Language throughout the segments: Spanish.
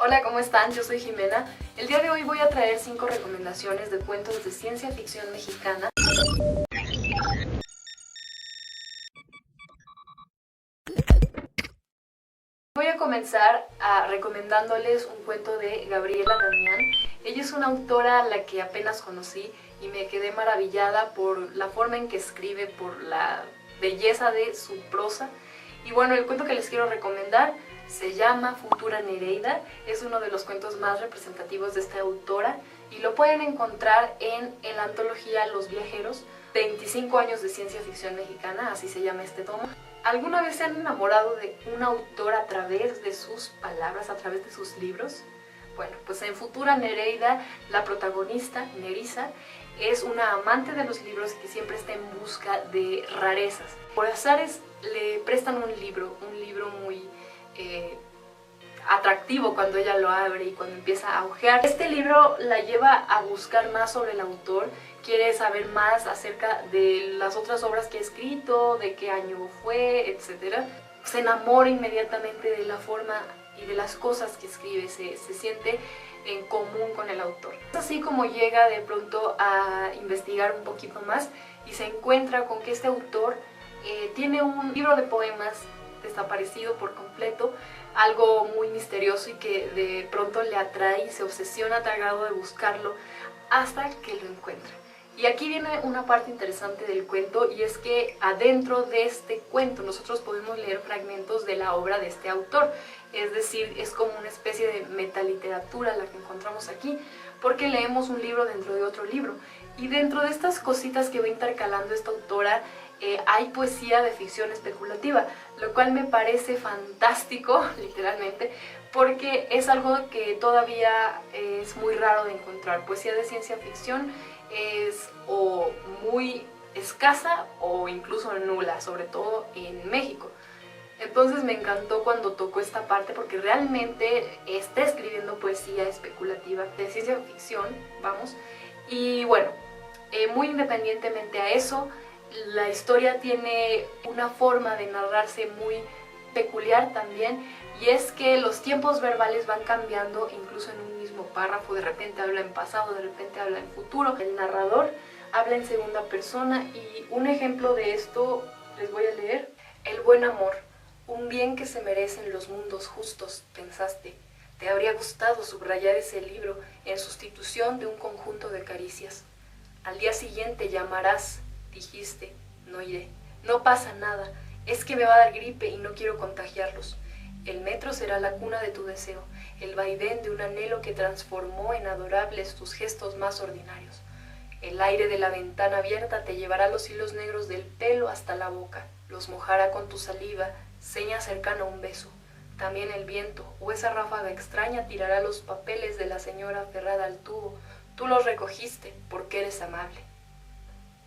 Hola, ¿cómo están? Yo soy Jimena. El día de hoy voy a traer 5 recomendaciones de cuentos de ciencia ficción mexicana. Voy a comenzar recomendándoles un cuento de Gabriela Damián. Ella es una autora a la que apenas conocí y me quedé maravillada por la forma en que escribe, por la belleza de su prosa. Y bueno, el cuento que les quiero recomendar se llama Futura Nereida. Es uno de los cuentos más representativos de esta autora y lo pueden encontrar en la antología Los Viajeros, 25 años de ciencia ficción mexicana, así se llama este tomo. ¿Alguna vez se han enamorado de un autor a través de sus palabras, a través de sus libros? Bueno, pues en Futura Nereida, la protagonista, Nerissa, es una amante de los libros que siempre está en busca de rarezas. Por azares le prestan un libro muy atractivo cuando ella lo abre y cuando empieza a hojear. Este libro la lleva a buscar más sobre el autor, quiere saber más acerca de las otras obras que ha escrito, de qué año fue, etc. Se enamora inmediatamente de la forma y de las cosas que escribe, se siente en común con el autor. Es así como llega de pronto a investigar un poquito más y se encuentra con que este autor tiene un libro de poemas desaparecido por completo, algo muy misterioso y que de pronto le atrae y se obsesiona a tal grado de buscarlo hasta que lo encuentra. Y aquí viene una parte interesante del cuento, y es que adentro de este cuento nosotros podemos leer fragmentos de la obra de este autor, es decir, es como una especie de metaliteratura la que encontramos aquí, porque leemos un libro dentro de otro libro, y dentro de estas cositas que va intercalando esta autora hay poesía de ficción especulativa, lo cual me parece fantástico, literalmente, porque es algo que todavía es muy raro de encontrar. Poesía de ciencia ficción es o muy escasa o incluso nula, sobre todo en México. Entonces me encantó cuando tocó esta parte porque realmente está escribiendo poesía especulativa de ciencia ficción, vamos. Y bueno, muy independientemente a eso, la historia tiene una forma de narrarse muy peculiar también, y es que los tiempos verbales van cambiando incluso en un mismo párrafo. De repente habla en pasado, de repente habla en futuro. El narrador habla en segunda persona, y un ejemplo de esto les voy a leer. El buen amor, un bien que se merecen los mundos justos, pensaste. Te habría gustado subrayar ese libro en sustitución de un conjunto de caricias. Al día siguiente llamarás, dijiste, no iré. No pasa nada, es que me va a dar gripe y no quiero contagiarlos. El metro será la cuna de tu deseo, el vaivén de un anhelo que transformó en adorables tus gestos más ordinarios. El aire de la ventana abierta te llevará los hilos negros del pelo hasta la boca, los mojará con tu saliva, seña cercana a un beso. También el viento, o esa ráfaga extraña, tirará los papeles de la señora aferrada al tubo. Tú los recogiste porque eres amable.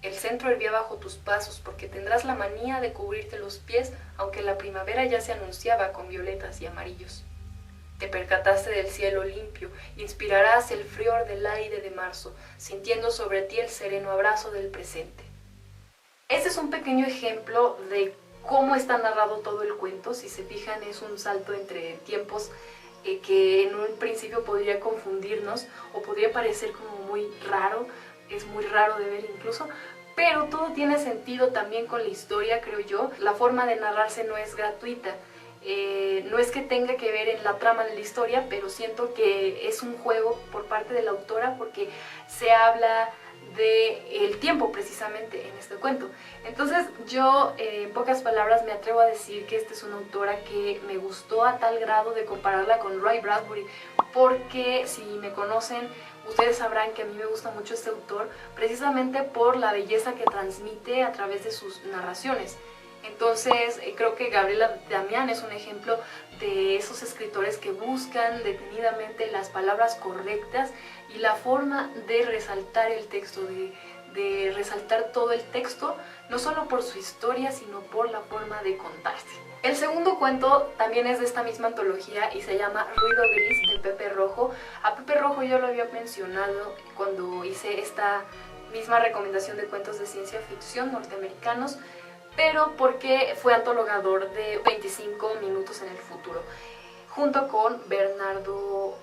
El centro hervía bajo tus pasos porque tendrás la manía de cubrirte los pies, aunque la primavera ya se anunciaba con violetas y amarillos. Te percataste del cielo limpio, inspirarás el frior del aire de marzo, sintiendo sobre ti el sereno abrazo del presente. Este es un pequeño ejemplo de cómo está narrado todo el cuento. Si se fijan, es un salto entre tiempos que en un principio podría confundirnos o podría parecer como muy raro, es muy raro de ver incluso, pero todo tiene sentido también con la historia, creo yo. La forma de narrarse no es gratuita, no es que tenga que ver en la trama de la historia, pero siento que es un juego por parte de la autora porque se habla del tiempo precisamente en este cuento. Entonces yo en pocas palabras me atrevo a decir que esta es una autora que me gustó a tal grado de compararla con Ray Bradbury, porque si me conocen ustedes sabrán que a mí me gusta mucho este autor precisamente por la belleza que transmite a través de sus narraciones. Entonces creo que Gabriela Damián es un ejemplo de esos escritores que buscan detenidamente las palabras correctas y la forma de resaltar el texto, de resaltar todo el texto, no solo por su historia, sino por la forma de contarse. El segundo cuento también es de esta misma antología y se llama Ruido Gris, de Pepe Rojo. A Pepe Rojo yo lo había mencionado cuando hice esta misma recomendación de cuentos de ciencia ficción norteamericanos, pero porque fue antologador de 25 minutos en el futuro, junto con Bernardo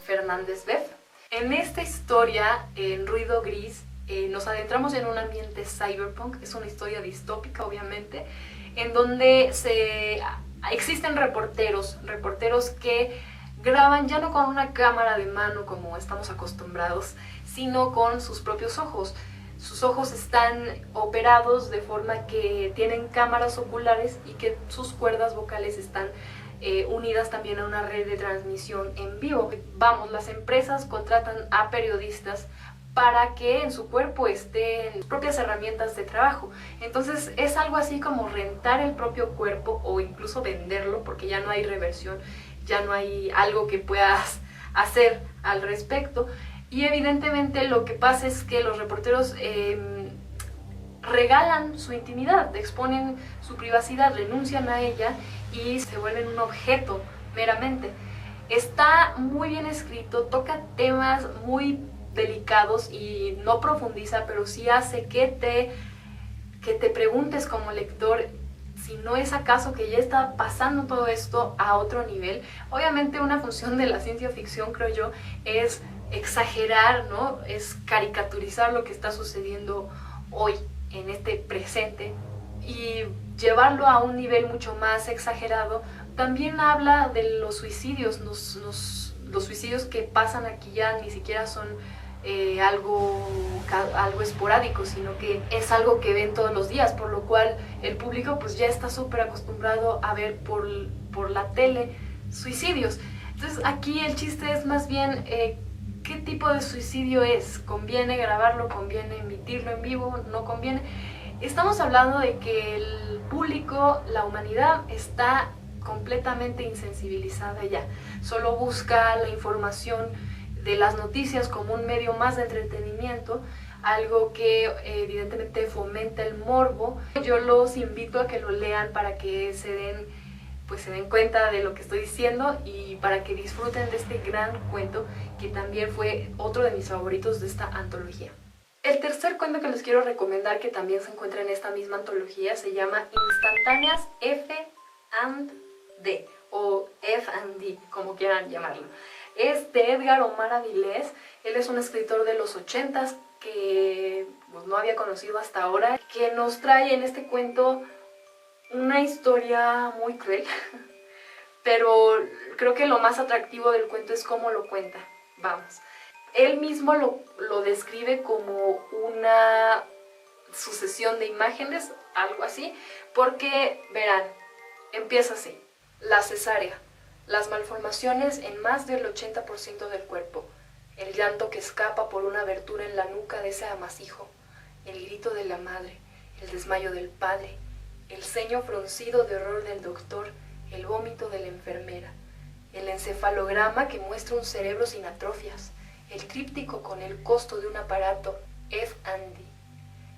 Fernández Beff. En esta historia, en Ruido Gris, nos adentramos en un ambiente cyberpunk. Es una historia distópica, obviamente, en donde existen reporteros que graban ya no con una cámara de mano como estamos acostumbrados, sino con sus propios ojos. Sus ojos están operados de forma que tienen cámaras oculares y que sus cuerdas vocales están unidas también a una red de transmisión en vivo. Vamos, las empresas contratan a periodistas para que en su cuerpo estén sus propias herramientas de trabajo. Entonces es algo así como rentar el propio cuerpo o incluso venderlo, porque ya no hay reversión, ya no hay algo que puedas hacer al respecto. Y evidentemente lo que pasa es que los reporteros regalan su intimidad, exponen su privacidad, renuncian a ella y se vuelven un objeto meramente. Está muy bien escrito, toca temas muy delicados y no profundiza, pero sí hace que te preguntes como lector si no es acaso que ya está pasando todo esto a otro nivel. Obviamente una función de la ciencia ficción, creo yo, es exagerar, ¿no? Es caricaturizar lo que está sucediendo hoy, en este presente, y llevarlo a un nivel mucho más exagerado. También habla de los suicidios, los suicidios que pasan aquí ya ni siquiera son algo esporádico, sino que es algo que ven todos los días, por lo cual el público pues ya está súper acostumbrado a ver por la tele suicidios. Entonces aquí el chiste es más bien qué tipo de suicidio es. ¿Conviene grabarlo? ¿Conviene emitirlo en vivo? ¿No conviene? Estamos hablando de que el público, la humanidad, está completamente insensibilizada ya. Solo busca la información de las noticias como un medio más de entretenimiento, algo que evidentemente fomenta el morbo. Yo los invito a que lo lean para que se den cuenta de lo que estoy diciendo y para que disfruten de este gran cuento que también fue otro de mis favoritos de esta antología. El tercer cuento que les quiero recomendar, que también se encuentra en esta misma antología, se llama Instantáneas F&D o F&D, como quieran llamarlo. Es de Edgar Omar Avilés. Él es un escritor de los 80s que pues, no había conocido hasta ahora, que nos trae en este cuento una historia muy cruel, pero creo que lo más atractivo del cuento es cómo lo cuenta. Vamos, él mismo lo describe como una sucesión de imágenes, algo así, porque verán, empieza así: la cesárea, las malformaciones en más del 80% del cuerpo, el llanto que escapa por una abertura en la nuca de ese amasijo, el grito de la madre, el desmayo del padre, el ceño fruncido de horror del doctor, el vómito de la enfermera, el encefalograma que muestra un cerebro sin atrofias, el tríptico con el costo de un aparato F&D,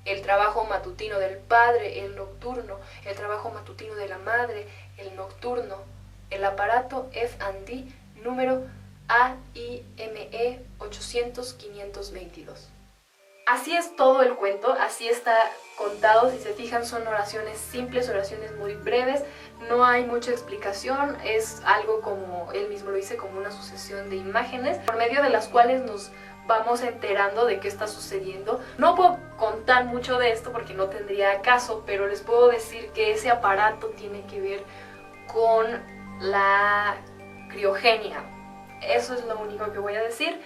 el trabajo matutino del padre, el nocturno, el trabajo matutino de la madre, el nocturno, el aparato F&D número AIME 800-522. Así es todo el cuento, así está contado. Si se fijan, son oraciones simples, oraciones muy breves, no hay mucha explicación, es algo como él mismo lo dice, como una sucesión de imágenes por medio de las cuales nos vamos enterando de qué está sucediendo. No puedo contar mucho de esto porque no tendría caso, pero les puedo decir que ese aparato tiene que ver con la criogenia. Eso es lo único que voy a decir.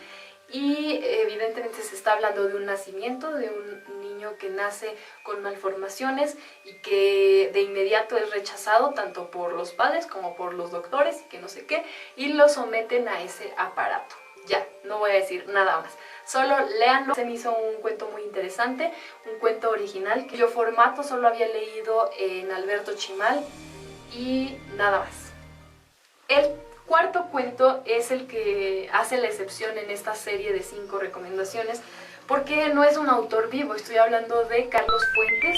Y evidentemente se está hablando de un nacimiento, de un niño que nace con malformaciones y que de inmediato es rechazado tanto por los padres como por los doctores y que no sé qué, y lo someten a ese aparato. Ya, no voy a decir nada más. Solo léanlo. Se me hizo un cuento muy interesante, un cuento original, cuyo formato solo había leído en Alberto Chimal y nada más. El cuarto cuento es el que hace la excepción en esta serie de 5 recomendaciones, porque no es un autor vivo. Estoy hablando de Carlos Fuentes.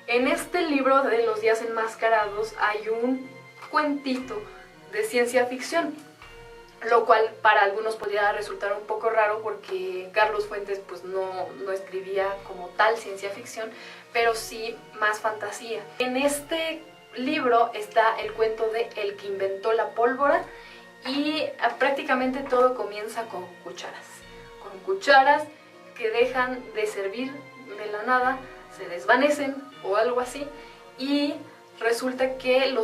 En este libro de Los días enmascarados hay un cuentito de ciencia ficción, lo cual para algunos podría resultar un poco raro porque Carlos Fuentes pues no escribía como tal ciencia ficción, pero sí más fantasía. En este libro está el cuento de El que inventó la pólvora y prácticamente todo comienza con cucharas que dejan de servir de la nada, se desvanecen o algo así, y resulta que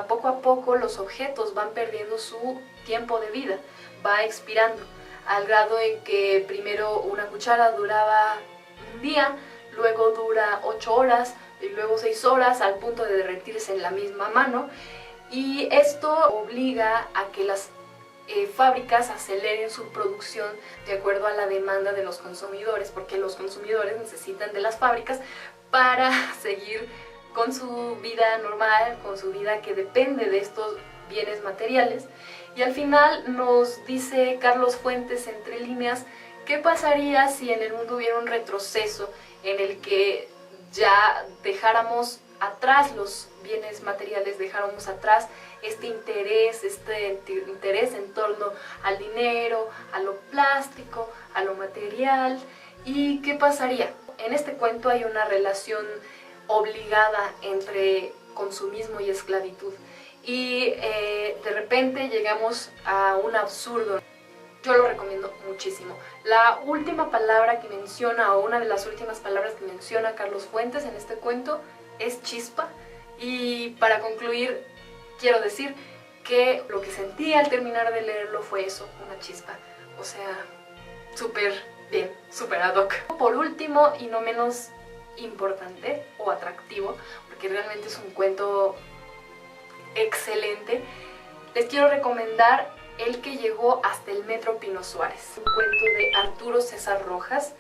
poco a poco los objetos van perdiendo su tiempo de vida, va expirando, al grado en que primero una cuchara duraba un día, luego dura 8 horas y luego 6 horas, al punto de derretirse en la misma mano, y esto obliga a que las fábricas aceleren su producción de acuerdo a la demanda de los consumidores, porque los consumidores necesitan de las fábricas para seguir con su vida normal, con su vida que depende de estos bienes materiales. Y al final nos dice Carlos Fuentes, entre líneas, ¿qué pasaría si en el mundo hubiera un retroceso en el que ya dejáramos atrás los bienes materiales, dejáramos atrás este interés en torno al dinero, a lo plástico, a lo material? ¿Y qué pasaría? En este cuento hay una relación obligada entre consumismo y esclavitud, y de repente llegamos a un absurdo. Yo lo recomiendo muchísimo. La última palabra que menciona, o una de las últimas palabras que menciona Carlos Fuentes en este cuento, es chispa. Y para concluir, quiero decir que lo que sentí al terminar de leerlo fue eso, una chispa. O sea, súper bien, súper ad hoc. Por último, y no menos importante o atractivo, porque realmente es un cuento excelente, les quiero recomendar El que llegó hasta el Metro Pino Suárez, un cuento de Arturo César Rojas.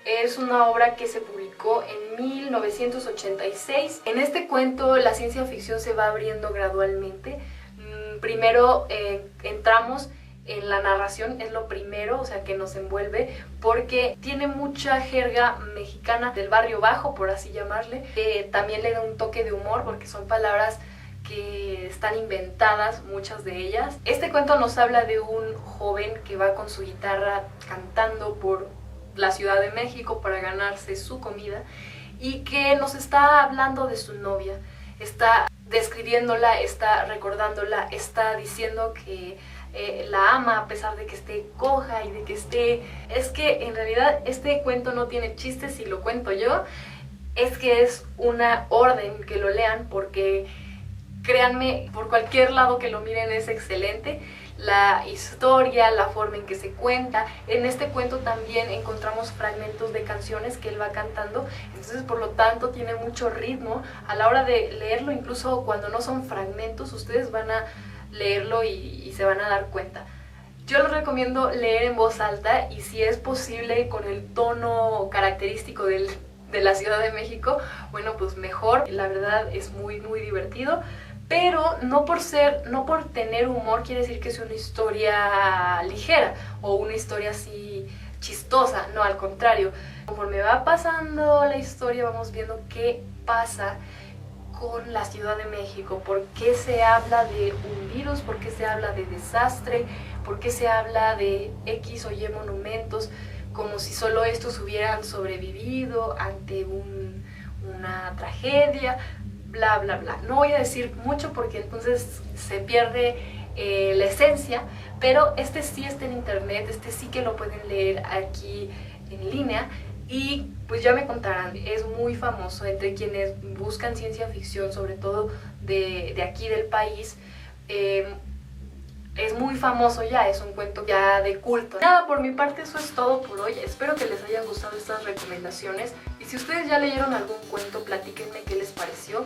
Es una obra que se publicó en 1986. En este cuento la ciencia ficción se va abriendo gradualmente. Primero entramos en la narración, es lo primero, o sea, que nos envuelve, porque tiene mucha jerga mexicana del barrio bajo, por así llamarle. También le da un toque de humor, porque son palabras que están inventadas, muchas de ellas. Este cuento nos habla de un joven que va con su guitarra cantando por la Ciudad de México para ganarse su comida, y que nos está hablando de su novia, está describiéndola, está recordándola, está diciendo que la ama a pesar de que esté coja y de que esté... Es que en realidad este cuento no tiene chistes si lo cuento yo, es que es una orden que lo lean, porque créanme, por cualquier lado que lo miren es excelente. La historia, la forma en que se cuenta. En este cuento también encontramos fragmentos de canciones que él va cantando, entonces por lo tanto tiene mucho ritmo. A la hora de leerlo, incluso cuando no son fragmentos, ustedes van a leerlo y se van a dar cuenta. Yo les recomiendo leer en voz alta, y si es posible con el tono característico de la Ciudad de México, bueno, pues mejor. La verdad es muy divertido. Pero no por tener humor quiere decir que es una historia ligera o una historia así chistosa, no, al contrario. Conforme va pasando la historia vamos viendo qué pasa con la Ciudad de México, por qué se habla de un virus, por qué se habla de desastre, por qué se habla de X o Y monumentos, como si solo estos hubieran sobrevivido ante una tragedia. Bla, bla, bla. No voy a decir mucho porque entonces se pierde la esencia, pero este sí está en internet, este sí que lo pueden leer aquí en línea, y pues ya me contarán. Es muy famoso entre quienes buscan ciencia ficción, sobre todo de aquí del país. Es muy famoso ya, es un cuento ya de culto. Nada, por mi parte eso es todo por hoy. Espero que les hayan gustado estas recomendaciones, y si ustedes ya leyeron algún cuento, platíquenme qué les pareció,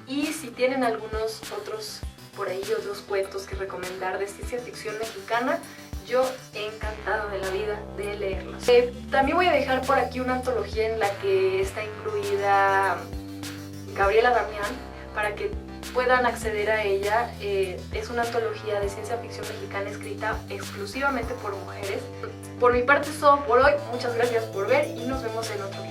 y si tienen algunos otros por ahí, otros cuentos que recomendar de ciencia ficción mexicana, yo he encantado de la vida de leerlos. También voy a dejar por aquí una antología en la que está incluida Gabriela Damián, para que puedan acceder a ella. Es una antología de ciencia ficción mexicana escrita exclusivamente por mujeres. Por mi parte es todo por hoy, muchas gracias por ver y nos vemos en otro video.